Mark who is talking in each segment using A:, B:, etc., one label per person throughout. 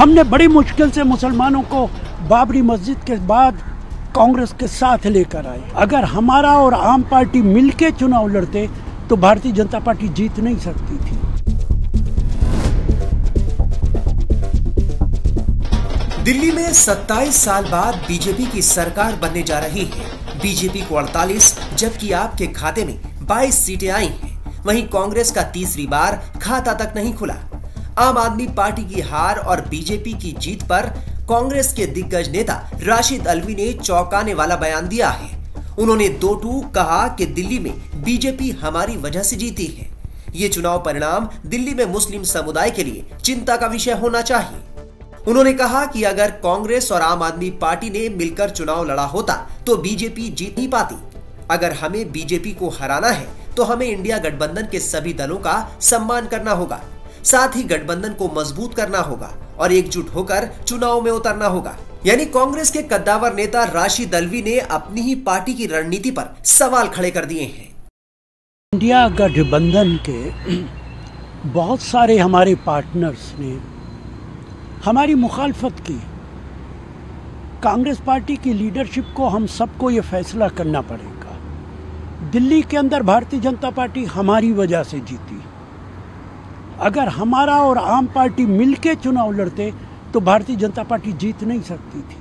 A: हमने बड़ी मुश्किल से मुसलमानों को बाबरी मस्जिद के बाद कांग्रेस के साथ लेकर आए। अगर हमारा और आम पार्टी मिलके चुनाव लड़ते तो भारतीय जनता पार्टी जीत नहीं सकती थी।
B: दिल्ली में 27 साल बाद बीजेपी की सरकार बनने जा रही है। बीजेपी को 48 जबकि आपके खाते में 22 सीटें आई हैं। वहीं कांग्रेस का तीसरी बार खाता तक नहीं खुला। आम आदमी पार्टी की हार और बीजेपी की जीत पर कांग्रेस के दिग्गज नेता राशिद अल्वी ने चौंकाने वाला बयान दिया है। उन्होंने दो टूक कहा कि दिल्ली में बीजेपी हमारी वजह से जीती है। ये चुनाव परिणाम दिल्ली में मुस्लिम समुदाय के लिए चिंता का विषय होना चाहिए। उन्होंने कहा कि अगर कांग्रेस और आम आदमी पार्टी ने मिलकर चुनाव लड़ा होता तो बीजेपी जीत नहीं पाती। अगर हमें बीजेपी को हराना है तो हमें इंडिया गठबंधन के सभी दलों का सम्मान करना होगा, साथ ही गठबंधन को मजबूत करना होगा और एकजुट होकर चुनाव में उतरना होगा। यानी कांग्रेस के कद्दावर नेता राशिद अल्वी ने अपनी ही पार्टी की रणनीति पर सवाल खड़े कर दिए हैं।
A: इंडिया गठबंधन के बहुत सारे हमारे पार्टनर्स ने हमारी मुखालफत की। कांग्रेस पार्टी की लीडरशिप को हम सबको ये फैसला करना पड़ेगा। दिल्ली के अंदर भारतीय जनता पार्टी हमारी वजह से जीती। अगर हमारा और आम पार्टी मिलके चुनाव लड़ते तो भारतीय जनता पार्टी जीत नहीं सकती थी।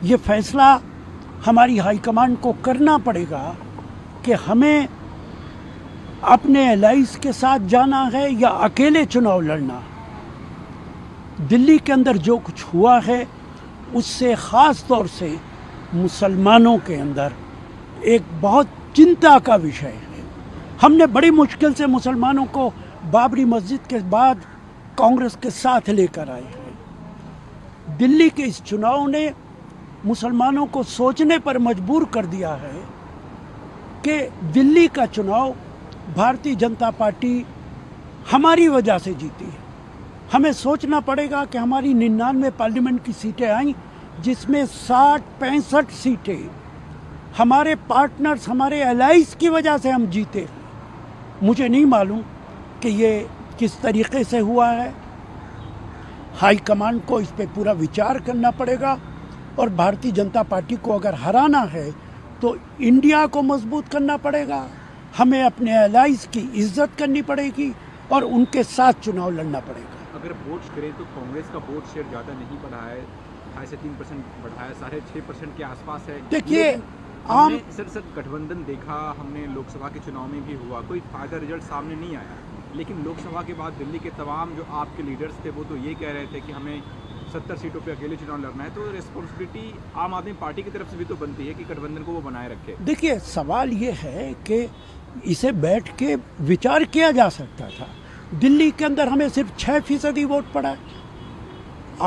A: ये फैसला हमारी हाईकमांड को करना पड़ेगा कि हमें अपने एलाइज के साथ जाना है या अकेले चुनाव लड़ना। दिल्ली के अंदर जो कुछ हुआ है उससे ख़ास तौर से मुसलमानों के अंदर एक बहुत चिंता का विषय है। हमने बड़ी मुश्किल से मुसलमानों को बाबरी मस्जिद के बाद कांग्रेस के साथ लेकर आए हैं। दिल्ली के इस चुनाव ने मुसलमानों को सोचने पर मजबूर कर दिया है कि दिल्ली का चुनाव भारतीय जनता पार्टी हमारी वजह से जीती है। हमें सोचना पड़ेगा कि हमारी 99 पार्लियामेंट की सीटें आई, जिसमें 60-65 सीटें हमारे पार्टनर्स, हमारे एलाइज की वजह से हम जीते। मुझे नहीं मालूम कि ये किस तरीके से हुआ है। हाईकमांड को इस पे पूरा विचार करना पड़ेगा और भारतीय जनता पार्टी को अगर हराना है तो इंडिया को मजबूत करना पड़ेगा। हमें अपने एलाइज की इज्जत करनी पड़ेगी और उनके साथ चुनाव लड़ना पड़ेगा।
C: अगर वोट्स करें तो कांग्रेस का वोट शेयर ज़्यादा नहीं बढ़ा है, 2.5 से 3% बढ़ा है, 6.5% के आसपास है।
A: देखिए,
C: हमने सर गठबंधन देखा, हमने लोकसभा के चुनाव में भी हुआ, कोई फायदा रिजल्ट सामने नहीं आया। लेकिन लोकसभा के बाद दिल्ली के तमाम जो आपके लीडर्स थे वो तो ये कह रहे थे कि हमें 70 सीटों पे अकेले चुनाव लड़ना है। तो रिस्पॉन्सिबिलिटी आम आदमी पार्टी की तरफ से भी तो बनती है कि गठबंधन को वो बनाए रखे।
A: देखिए, सवाल ये है कि इसे बैठ के विचार किया जा सकता था। दिल्ली के अंदर हमें सिर्फ 6% वोट पड़ा है।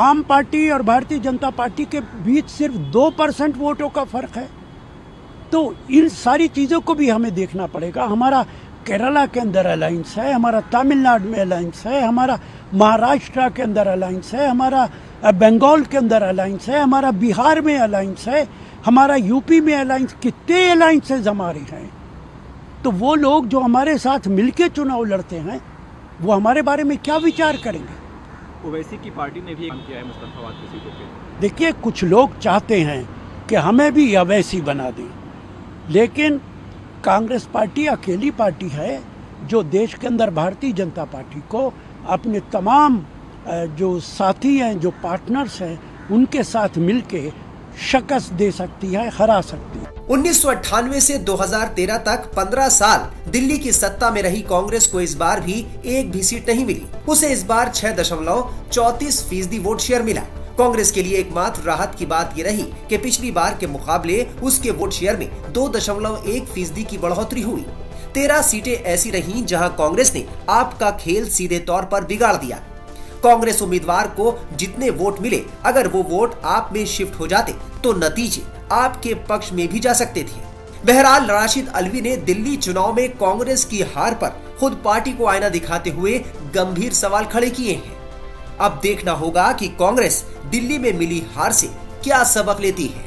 A: आम पार्टी और भारतीय जनता पार्टी के बीच सिर्फ 2% वोटों का फर्क है। तो इन सारी चीज़ों को भी हमें देखना पड़ेगा। हमारा केरला के अंदर अलायंस है, हमारा तमिलनाडु में अलायंस है, हमारा महाराष्ट्र के अंदर अलायंस है, हमारा बंगाल के अंदर अलायंस है, हमारा बिहार में अलायंस है, हमारा यूपी में अलायंस। कितने अलायंसेज हमारे हैं। तो वो लोग जो हमारे साथ मिलके चुनाव लड़ते हैं वो हमारे बारे में क्या विचार करेंगे।
C: ओवैसी की पार्टी ने भी काम किया है मुस्तफाबाद की सीटों पे।
A: देखिए, कुछ लोग चाहते हैं कि हमें भी अवैसी बना दें, लेकिन कांग्रेस पार्टी अकेली पार्टी है जो देश के अंदर भारतीय जनता पार्टी को अपने तमाम जो साथी हैं, जो पार्टनर्स हैं, उनके साथ मिलके शिकस्त दे सकती है, हरा सकती है।
B: 1998 से 2013 तक 15 साल दिल्ली की सत्ता में रही कांग्रेस को इस बार भी एक भी सीट नहीं मिली। उसे इस बार 6.34% वोट शेयर मिला। कांग्रेस के लिए एकमात्र राहत की बात ये रही कि पिछली बार के मुकाबले उसके वोट शेयर में 2.1% की बढ़ोतरी हुई। 13 सीटें ऐसी रहीं जहां कांग्रेस ने आपका खेल सीधे तौर पर बिगाड़ दिया। कांग्रेस उम्मीदवार को जितने वोट मिले, अगर वो वोट आप में शिफ्ट हो जाते तो नतीजे आपके पक्ष में भी जा सकते थे। बहरहाल राशिद अल्वी ने दिल्ली चुनाव में कांग्रेस की हार पर खुद पार्टी को आईना दिखाते हुए गंभीर सवाल खड़े किए हैं। अब देखना होगा कि कांग्रेस दिल्ली में मिली हार से क्या सबक लेती है।